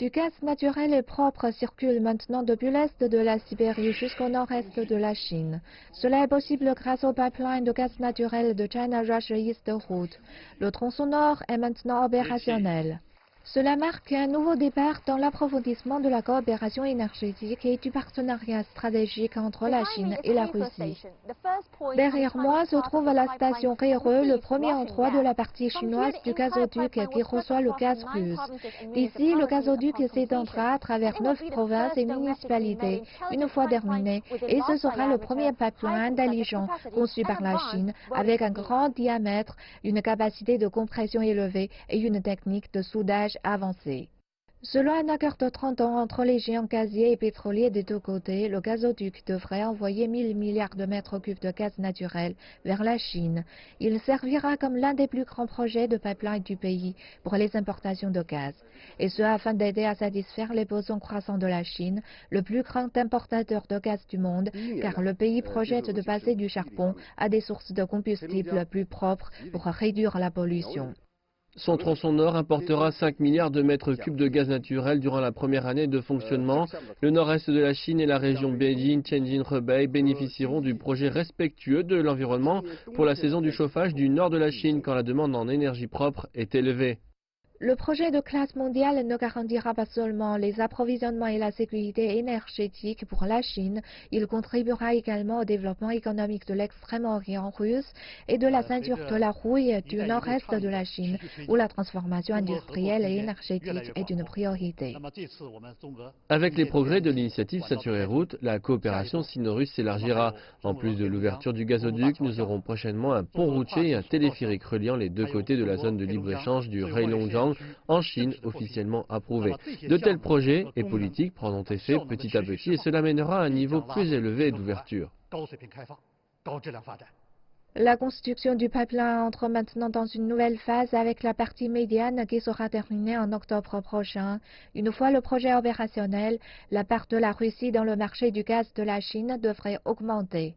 Du gaz naturel et propre circule maintenant depuis l'est de la Sibérie jusqu'au nord-est de la Chine. Cela est possible grâce au pipeline de gaz naturel de China Russia East Route. Le tronçon nord est maintenant opérationnel. Cela marque un nouveau départ dans l'approfondissement de la coopération énergétique et du partenariat stratégique entre la Chine et la Russie. Derrière moi se trouve la station Reireux, le premier endroit de la partie chinoise du gazoduc qui reçoit le gaz russe. D'ici, le gazoduc s'étendra à travers 9 provinces et municipalités une fois terminé, et ce sera le premier pipeline intelligent conçu par la Chine avec un grand diamètre, une capacité de compression élevée et une technique de soudage avancée. Selon un accord de 30 ans entre les géants gaziers et pétroliers des deux côtés, le gazoduc devrait envoyer 1000 milliards de mètres cubes de gaz naturel vers la Chine. Il servira comme l'un des plus grands projets de pipeline du pays pour les importations de gaz, et ce afin d'aider à satisfaire les besoins croissants de la Chine, le plus grand importateur de gaz du monde, car le pays projette de passer du charbon à des sources de combustible plus propres pour réduire la pollution. Son tronçon nord apportera 5 milliards de mètres cubes de gaz naturel durant la première année de fonctionnement. Le nord-est de la Chine et la région Beijing-Tianjin-Hebei bénéficieront du projet respectueux de l'environnement pour la saison du chauffage du nord de la Chine quand la demande en énergie propre est élevée. Le projet de classe mondiale ne garantira pas seulement les approvisionnements et la sécurité énergétique pour la Chine, il contribuera également au développement économique de l'extrême-orient russe et de la ceinture de la rouille du nord-est de la Chine, où la transformation industrielle et énergétique est une priorité. Avec les progrès de l'initiative Saturé Route, la coopération sino-russe s'élargira. En plus de l'ouverture du gazoduc, nous aurons prochainement un pont routier et un téléphérique reliant les deux côtés de la zone de libre-échange du Heilongjiang en Chine, officiellement approuvé. De tels projets et politiques prendront effet petit à petit et cela mènera à un niveau plus élevé d'ouverture. La construction du pipeline entre maintenant dans une nouvelle phase avec la partie médiane qui sera terminée en octobre prochain. Une fois le projet opérationnel, la part de la Russie dans le marché du gaz de la Chine devrait augmenter.